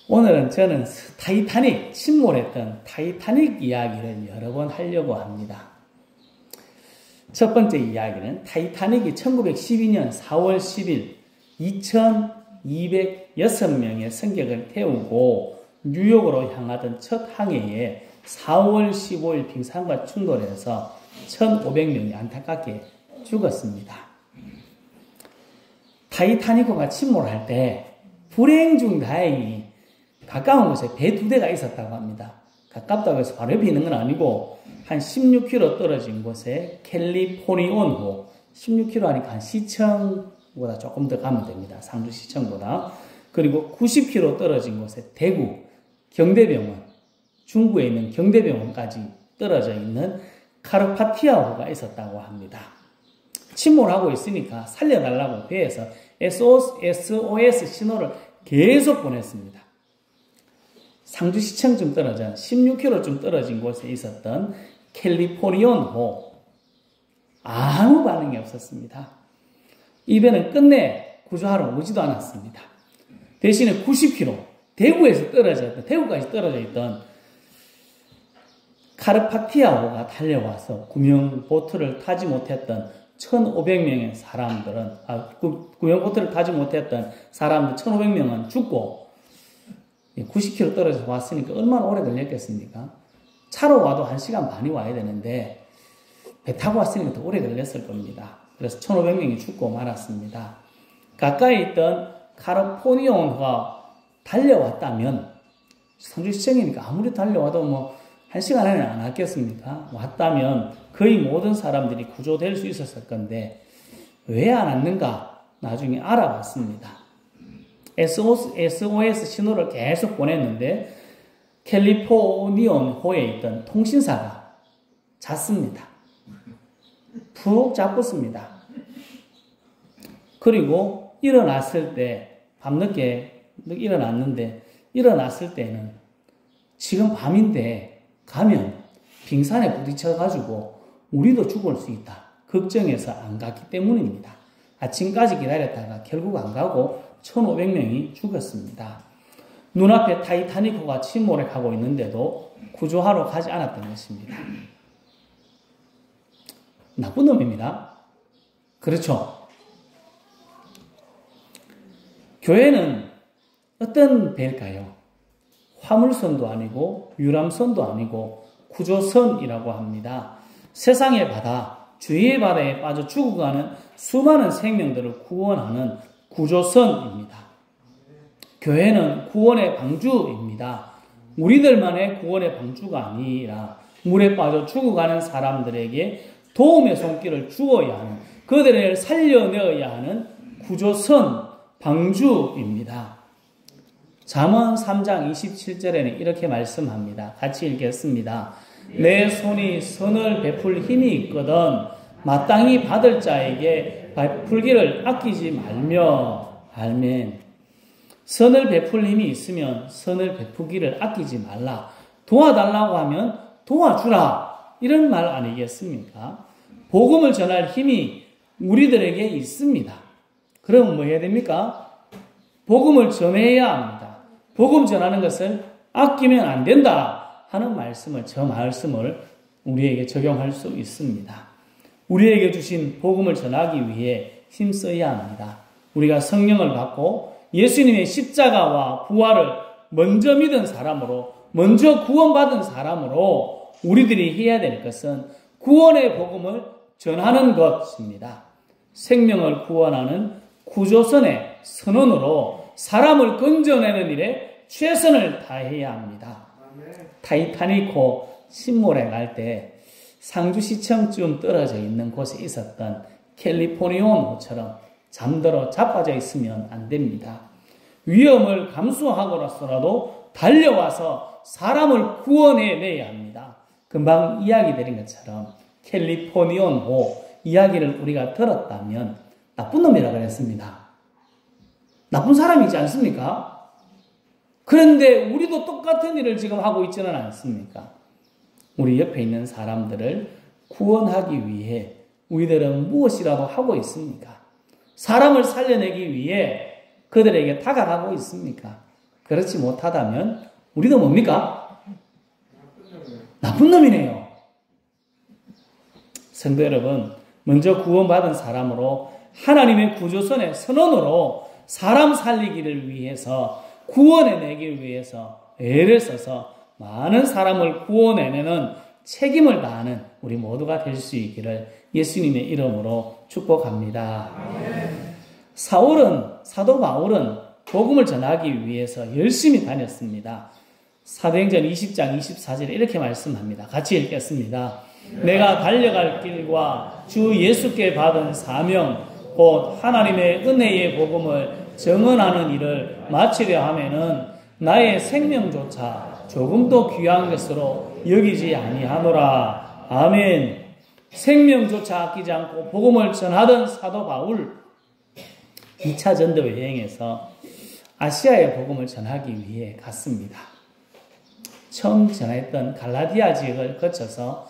오늘은 저는 타이타닉, 침몰했던 타이타닉 이야기를 여러 번 하려고 합니다. 첫 번째 이야기는 타이타닉이 1912년 4월 10일 2206명의 승객을 태우고 뉴욕으로 향하던 첫 항해에 4월 15일 빙산과 충돌해서 1,500명이 안타깝게 죽었습니다. 타이타닉호가 침몰할 때 불행 중 다행히 가까운 곳에 배 2대가 있었다고 합니다. 가깝다고 해서 바로 옆에 있는 건 아니고 한 16km 떨어진 곳에 캘리포니온호, 16km 하니까 한 시청보다 조금 더 가면 됩니다. 상주시청보다. 그리고 90km 떨어진 곳에 대구 경대병원, 중부에 있는 경대병원까지 떨어져 있는 카르파티아호가 있었다고 합니다. 침몰하고 있으니까 살려달라고 배에서 SOS 신호를 계속 보냈습니다. 상주시청쯤 떨어진 16km쯤 떨어진 곳에 있었던 캘리포니온호, 아무 반응이 없었습니다. 이 배는 끝내 구조하러 오지도 않았습니다. 대신에 90km 대구까지 떨어져 있던 카르파티아호가 달려와서 구명보트를 타지 못했던 1,500명의 사람들은, 구명보트를 타지 못했던 사람들 1,500명은 죽고, 90km 떨어져서 왔으니까 얼마나 오래 걸렸겠습니까? 차로 와도 1시간 반이 와야 되는데, 배 타고 왔으니까 더 오래 걸렸을 겁니다. 그래서 1,500명이 죽고 말았습니다. 가까이 있던 카르포니온호가 달려왔다면, 상주시청이니까 아무리 달려와도 1시간 안에 안 왔겠습니까? 왔다면 거의 모든 사람들이 구조될 수 있었을 건데 왜 안 왔는가 나중에 알아봤습니다. SOS 신호를 계속 보냈는데 캘리포니온호에 있던 통신사가 잤습니다. 푹 잤습니다. 그리고 일어났을 때 밤늦게 일어났는데 일어났을 때는 지금 밤인데 가면 빙산에 부딪혀가지고 우리도 죽을 수 있다. 걱정해서 안 갔기 때문입니다. 아침까지 기다렸다가 결국 안 가고 1,500명이 죽었습니다. 눈앞에 타이타닉호가 침몰해 가고 있는데도 구조하러 가지 않았던 것입니다. 나쁜 놈입니다. 그렇죠? 교회는 어떤 배일까요? 화물선도 아니고 유람선도 아니고 구조선이라고 합니다. 세상의 바다, 주위의 바다에 빠져 죽어가는 수많은 생명들을 구원하는 구조선입니다. 교회는 구원의 방주입니다. 우리들만의 구원의 방주가 아니라 물에 빠져 죽어가는 사람들에게 도움의 손길을 주어야 하는, 그들을 살려내어야 하는 구조선, 방주입니다. 잠언 3장 27절에는 이렇게 말씀합니다. 같이 읽겠습니다. 내 손이 선을 베풀 힘이 있거든 마땅히 받을 자에게 베풀기를 아끼지 말며. 아멘. 선을 베풀 힘이 있으면 선을 베풀기를 아끼지 말라. 도와달라고 하면 도와주라. 이런 말 아니겠습니까? 복음을 전할 힘이 우리들에게 있습니다. 그럼 뭐 해야 됩니까? 복음을 전해야 합니다. 복음 전하는 것을 아끼면 안 된다 하는 말씀을, 저 말씀을 우리에게 적용할 수 있습니다. 우리에게 주신 복음을 전하기 위해 힘써야 합니다. 우리가 성령을 받고 예수님의 십자가와 부활을 먼저 믿은 사람으로, 먼저 구원받은 사람으로 우리들이 해야 될 것은 구원의 복음을 전하는 것입니다. 생명을 구원하는 구조선의 선언으로 사람을 건져내는 일에 최선을 다해야 합니다. 타이타닉호 침몰해 갈 때 상주시청쯤 떨어져 있는 곳에 있었던 캘리포니온호처럼 잠들어 자빠져 있으면 안 됩니다. 위험을 감수하고라서라도 달려와서 사람을 구원해내야 합니다. 금방 이야기 드린 것처럼 캘리포니온호 이야기를 우리가 들었다면 나쁜 놈이라고 그랬습니다. 나쁜 사람이지 않습니까? 그런데 우리도 똑같은 일을 지금 하고 있지는 않습니까? 우리 옆에 있는 사람들을 구원하기 위해 우리들은 무엇이라도 하고 있습니까? 사람을 살려내기 위해 그들에게 다가가고 있습니까? 그렇지 못하다면 우리도 뭡니까? 나쁜 놈이네요. 성도 여러분, 먼저 구원받은 사람으로 하나님의 구조선의 선언으로 사람 살리기를 위해서 구원해내기 위해서 애를 써서 많은 사람을 구원해내는 책임을 다하는 우리 모두가 될 수 있기를 예수님의 이름으로 축복합니다. 사도 바울은 복음을 전하기 위해서 열심히 다녔습니다. 사도행전 20장 24절에 이렇게 말씀합니다. 같이 읽겠습니다. 내가 달려갈 길과 주 예수께 받은 사명 곧 하나님의 은혜의 복음을 증언하는 일을 마치려 하면은 나의 생명조차 조금도 귀한 것으로 여기지 아니하노라. 아멘. 생명조차 아끼지 않고 복음을 전하던 사도 바울 2차 전도 여행에서 아시아의 복음을 전하기 위해 갔습니다. 처음 전했던 갈라디아 지역을 거쳐서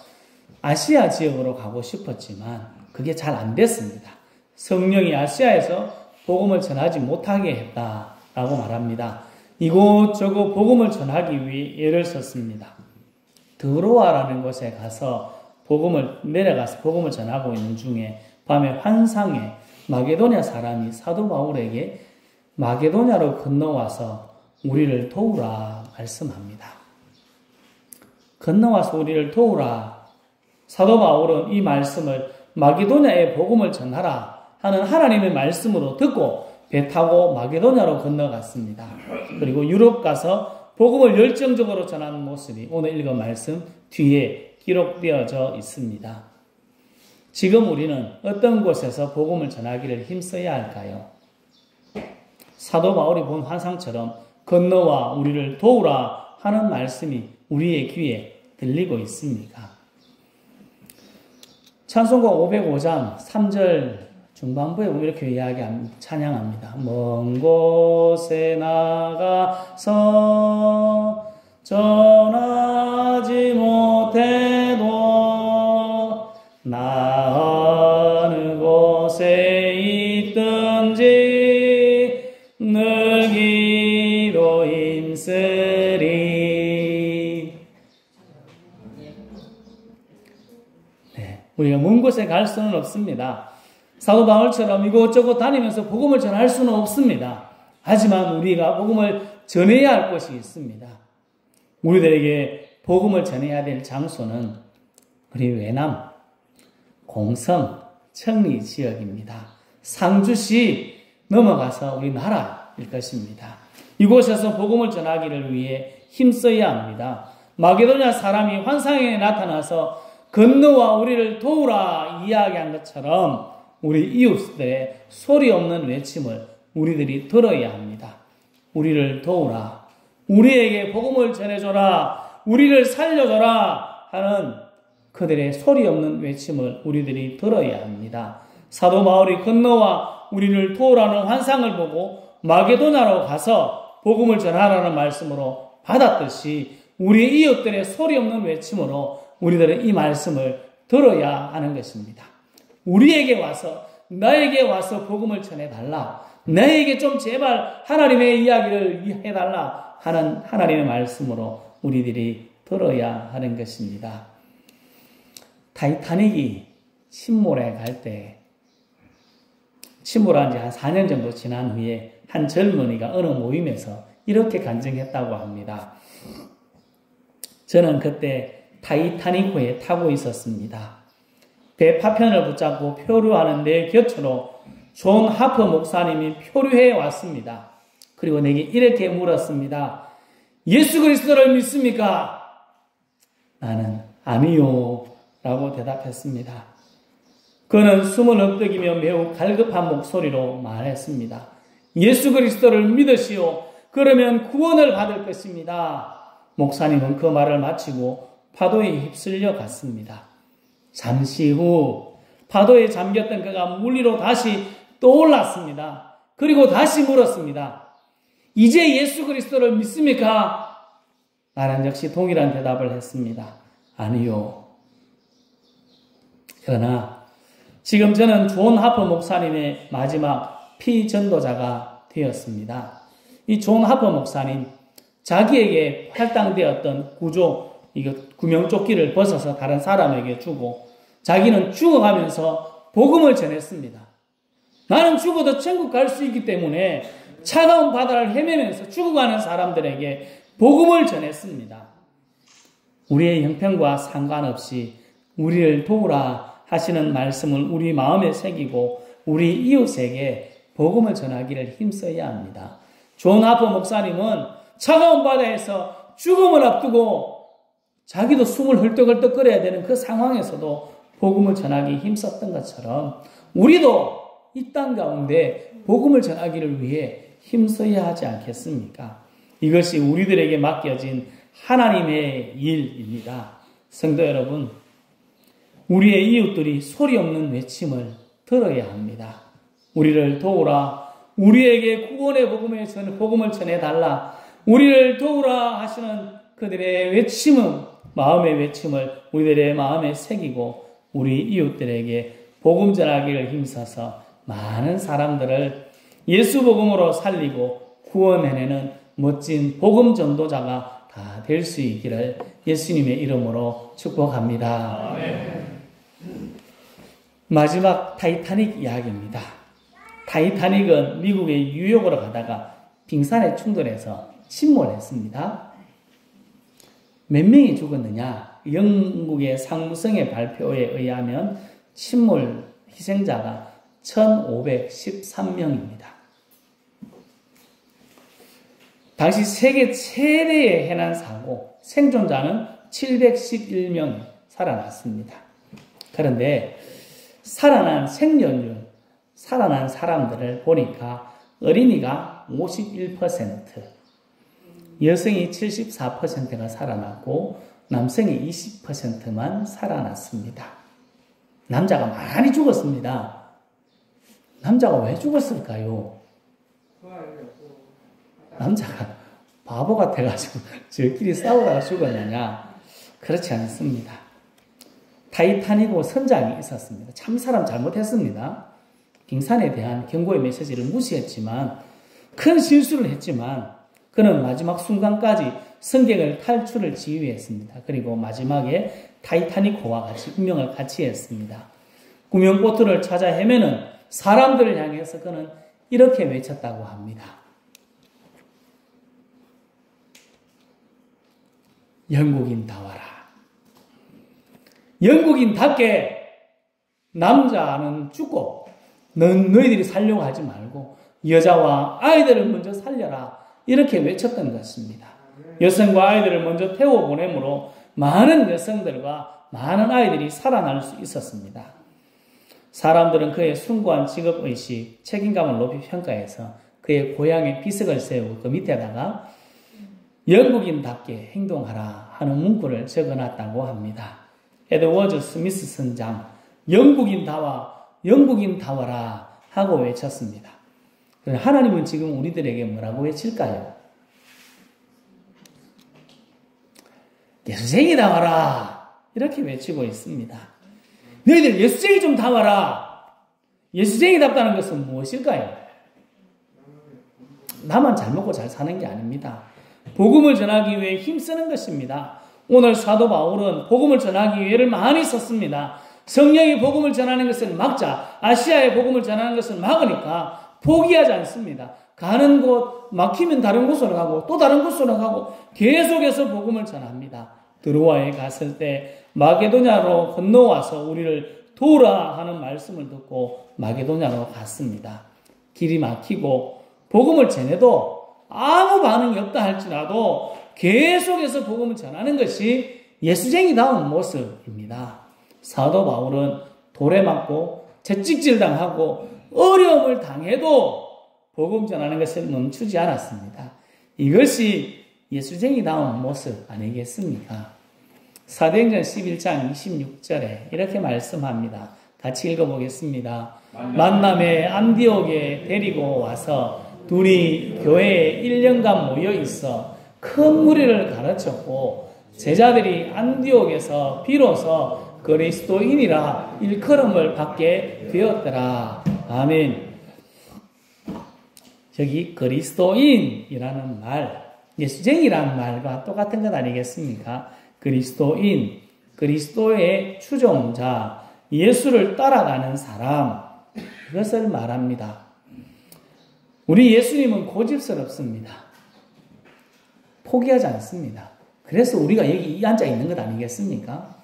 아시아 지역으로 가고 싶었지만 그게 잘 안 됐습니다. 성령이 아시아에서 복음을 전하지 못하게 했다라고 말합니다. 이곳저곳 복음을 전하기 위해 애를 썼습니다. 드로아라는 곳에 가서 내려가서 복음을 전하고 있는 중에 밤에 환상에 마게도냐 사람이 사도 바울에게 마게도냐로 건너와서 우리를 도우라 말씀합니다. 건너와서 우리를 도우라. 사도 바울은 이 말씀을 마게도냐에 복음을 전하라 하는 하나님의 말씀으로 듣고 배 타고 마게도냐로 건너갔습니다. 그리고 유럽 가서 복음을 열정적으로 전하는 모습이 오늘 읽은 말씀 뒤에 기록되어져 있습니다. 지금 우리는 어떤 곳에서 복음을 전하기를 힘써야 할까요? 사도 바울이 본 환상처럼 건너와 우리를 도우라 하는 말씀이 우리의 귀에 들리고 있습니까? 찬송가 505장 3절 중반부에 이렇게 찬양합니다. 먼 곳에 나가서 전하지 못해도 나 어느 곳에 있든지 늘 기도 힘쓰리. 네, 우리가 먼 곳에 갈 수는 없습니다. 사도 바울처럼 이곳저곳 다니면서 복음을 전할 수는 없습니다. 하지만 우리가 복음을 전해야 할 곳이 있습니다. 우리들에게 복음을 전해야 될 장소는 우리 외남, 공성, 청리 지역입니다. 상주시 넘어가서 우리 나라일 것입니다. 이곳에서 복음을 전하기를 위해 힘써야 합니다. 마게도냐 사람이 환상에 나타나서 건너와 우리를 도우라 이야기한 것처럼 우리 이웃들의 소리 없는 외침을 우리들이 들어야 합니다. 우리를 도우라, 우리에게 복음을 전해줘라, 우리를 살려줘라 하는 그들의 소리 없는 외침을 우리들이 들어야 합니다. 사도 바울이 건너와 우리를 도우라는 환상을 보고 마게도냐로 가서 복음을 전하라는 말씀으로 받았듯이 우리 이웃들의 소리 없는 외침으로 우리들은 이 말씀을 들어야 하는 것입니다. 우리에게 와서, 나에게 와서 복음을 전해달라, 나에게 좀 제발 하나님의 이야기를 해달라 하는 하나님의 말씀으로 우리들이 들어야 하는 것입니다. 타이타닉이 침몰해 갈 때, 침몰한 지 한 4년 정도 지난 후에 한 젊은이가 어느 모임에서 이렇게 간증했다고 합니다. 저는 그때 타이타닉호에 타고 있었습니다. 배 파편을 붙잡고 표류하는 내 곁으로 존 하퍼 목사님이 표류해 왔습니다. 그리고 내게 이렇게 물었습니다. 예수 그리스도를 믿습니까? 나는 아니요 라고 대답했습니다. 그는 숨을 엎드기며 매우 갈급한 목소리로 말했습니다. 예수 그리스도를 믿으시오. 그러면 구원을 받을 것입니다. 목사님은 그 말을 마치고 파도에 휩쓸려 갔습니다. 잠시 후 파도에 잠겼던 그가 물 위로 다시 떠올랐습니다. 그리고 다시 물었습니다. 이제 예수 그리스도를 믿습니까? 나는 역시 동일한 대답을 했습니다. 아니요. 그러나 지금 저는 존 하퍼 목사님의 마지막 피전도자가 되었습니다. 이 존 하퍼 목사님, 자기에게 할당되었던 이거 구명조끼를 벗어서 다른 사람에게 주고, 자기는 죽어가면서 복음을 전했습니다. 나는 죽어도 천국 갈 수 있기 때문에 차가운 바다를 헤매면서 죽어가는 사람들에게 복음을 전했습니다. 우리의 형편과 상관없이 우리를 도우라 하시는 말씀을 우리 마음에 새기고 우리 이웃에게 복음을 전하기를 힘써야 합니다. 존 하퍼 목사님은 차가운 바다에서 죽음을 앞두고 자기도 숨을 헐떡헐떡 끓여야 되는 그 상황에서도 복음을 전하기 힘썼던 것처럼 우리도 이 땅 가운데 복음을 전하기를 위해 힘써야 하지 않겠습니까? 이것이 우리들에게 맡겨진 하나님의 일입니다. 성도 여러분, 우리의 이웃들이 소리 없는 외침을 들어야 합니다. 우리를 도우라, 우리에게 구원의 복음을 전해달라, 우리를 도우라 하시는 그들의 외침은, 마음의 외침을 우리들의 마음에 새기고 우리 이웃들에게 복음 전하기를 힘써서 많은 사람들을 예수 복음으로 살리고 구원해내는 멋진 복음 전도자가 다 될 수 있기를 예수님의 이름으로 축복합니다. 아멘. 마지막 타이타닉 이야기입니다. 타이타닉은 미국의 뉴욕으로 가다가 빙산에 충돌해서 침몰했습니다. 몇 명이 죽었느냐? 영국의 상무성의 발표에 의하면 침몰 희생자가 1513명입니다. 당시 세계 최대의 해난 사고, 생존자는 711명 살아났습니다. 그런데 살아난 생존율, 살아난 사람들을 보니까 어린이가 51%, 여성이 74%가 살아났고 남성이 20%만 살아났습니다. 남자가 많이 죽었습니다. 남자가 왜 죽었을까요? 남자가 바보 같아가지고 저끼리 싸우다가 죽었느냐? 그렇지 않습니다. 타이타닉호 선장이 있었습니다. 참 사람 잘못했습니다. 빙산에 대한 경고의 메시지를 무시했지만, 큰 실수를 했지만 그는 마지막 순간까지 승객을 탈출을 지휘했습니다. 그리고 마지막에 타이타닉호와 같이 운명을 같이 했습니다. 구명보트를 찾아 헤매는 사람들을 향해서 그는 이렇게 외쳤다고 합니다. 영국인다워라. 영국인답게 남자는 죽고 너희들이 살려고 하지 말고 여자와 아이들을 먼저 살려라. 이렇게 외쳤던 것입니다. 여성과 아이들을 먼저 태워보내므로 많은 여성들과 많은 아이들이 살아날 수 있었습니다. 사람들은 그의 숭고한 직업의식, 책임감을 높이 평가해서 그의 고향에 비석을 세우고 그 밑에다가 영국인답게 행동하라 하는 문구를 적어놨다고 합니다. 에드워드 스미스 선장, 영국인다워라 하고 외쳤습니다. 하나님은 지금 우리들에게 뭐라고 외칠까요? 예수쟁이다워라 이렇게 외치고 있습니다. 너희들 예수쟁이 좀 다워라. 예수쟁이답다는 것은 무엇일까요? 나만 잘 먹고 잘 사는 게 아닙니다. 복음을 전하기 위해 힘쓰는 것입니다. 오늘 사도 바울은 복음을 전하기 위해를 많이 썼습니다. 성령이 복음을 전하는 것을 막자, 아시아의 복음을 전하는 것을 막으니까 포기하지 않습니다. 가는 곳 막히면 다른 곳으로 가고 또 다른 곳으로 가고 계속해서 복음을 전합니다. 드로아에 갔을 때 마게도냐로 건너와서 우리를 도우라 하는 말씀을 듣고 마게도냐로 갔습니다. 길이 막히고 복음을 전해도 아무 반응이 없다 할지라도 계속해서 복음을 전하는 것이 예수쟁이다운 모습입니다. 사도 바울은 돌에 맞고 채찍질당하고 어려움을 당해도 복음 전하는 것을 멈추지 않았습니다. 이것이 예수쟁이다운 모습 아니겠습니까? 사도행전 11장 26절에 이렇게 말씀합니다. 같이 읽어보겠습니다. 만남에 안디옥에 데리고 와서 둘이 교회에 1년간 모여 있어 큰 무리를 가르쳤고 제자들이 안디옥에서 비로소 그리스도인이라 일컬음을 받게 되었더라. 아멘. 저기 그리스도인이라는 말, 예수쟁이라는 말과 똑같은 것 아니겠습니까? 그리스도인, 그리스도의 추종자, 예수를 따라가는 사람, 그것을 말합니다. 우리 예수님은 고집스럽습니다. 포기하지 않습니다. 그래서 우리가 여기 앉아 있는 것 아니겠습니까?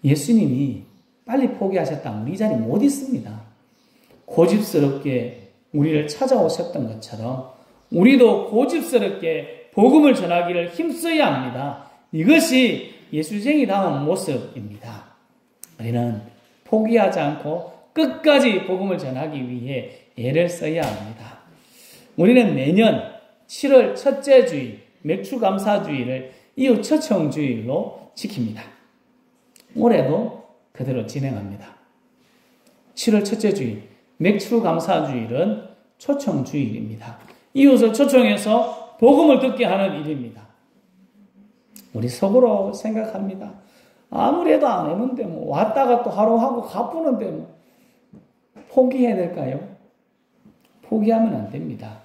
예수님이 빨리 포기하셨다면 우리 이 자리에 못 있습니다. 고집스럽게 우리를 찾아오셨던 것처럼 우리도 고집스럽게 복음을 전하기를 힘써야 합니다. 이것이 예수쟁이다운 모습입니다. 우리는 포기하지 않고 끝까지 복음을 전하기 위해 애를 써야 합니다. 우리는 매년 7월 첫째 주일, 맥주감사주의를 이웃 초청주일로 지킵니다. 올해도 그대로 진행합니다. 7월 첫째 주일, 맥주감사주일은 초청주일입니다. 이웃을 초청해서 복음을 듣게 하는 일입니다. 우리 속으로 생각합니다. 아무래도 안 오는데 왔다가 또 하루 하고 가쁘는데 포기해야 될까요? 포기하면 안 됩니다.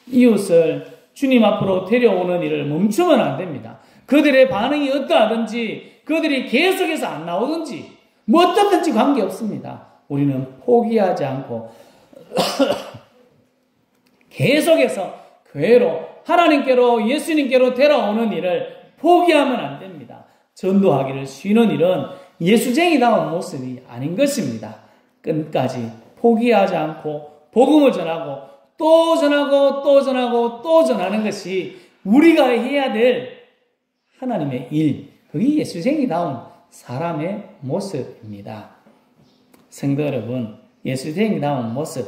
이웃을 주님 앞으로 데려오는 일을 멈추면 안 됩니다. 그들의 반응이 어떠하든지 그들이 계속해서 안 나오든지 어떻든지 관계없습니다. 우리는 포기하지 않고 계속해서 교회로 하나님께로 예수님께로 데려오는 일을 포기하면 안 됩니다. 전도하기를 쉬는 일은 예수쟁이다운 모습이 아닌 것입니다. 끝까지 포기하지 않고 복음을 전하고 또 전하고 또 전하고 또 전하는 것이 우리가 해야 될 하나님의 일, 그게 예수쟁이다운 사람의 모습입니다. 성도 여러분, 예수쟁이다운 모습,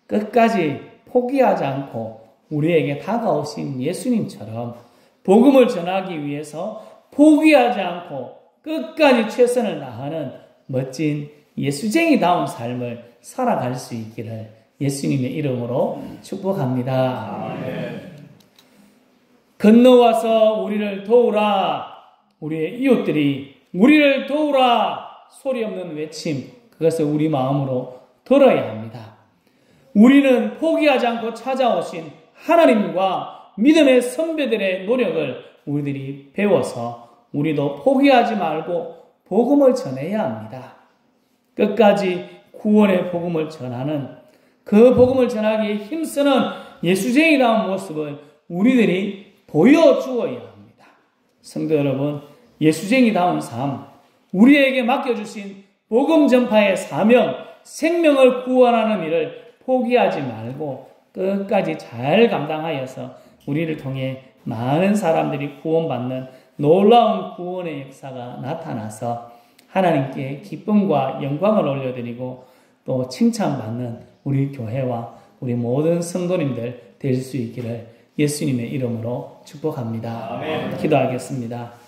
끝까지 포기하지 않고 우리에게 다가오신 예수님처럼 복음을 전하기 위해서 포기하지 않고 끝까지 최선을 다하는 멋진 예수쟁이다운 삶을 살아갈 수 있기를 예수님의 이름으로 축복합니다. 아멘. 건너와서 우리를 도우라. 우리의 이웃들이 우리를 도우라 소리 없는 외침, 그것을 우리 마음으로 들어야 합니다. 우리는 포기하지 않고 찾아오신 하나님과 믿음의 선배들의 노력을 우리들이 배워서 우리도 포기하지 말고 복음을 전해야 합니다. 끝까지 구원의 복음을 전하는, 그 복음을 전하기에 힘쓰는 예수쟁이다운 모습을 우리들이 보여주어야 합니다. 성도 여러분, 예수쟁이다운 삶, 우리에게 맡겨주신 복음 전파의 사명, 생명을 구원하는 일을 포기하지 말고 끝까지 잘 감당하여서 우리를 통해 많은 사람들이 구원받는 놀라운 구원의 역사가 나타나서 하나님께 기쁨과 영광을 올려드리고 또 칭찬받는 우리 교회와 우리 모든 성도님들 될 수 있기를 예수님의 이름으로 축복합니다. 아멘. 기도하겠습니다.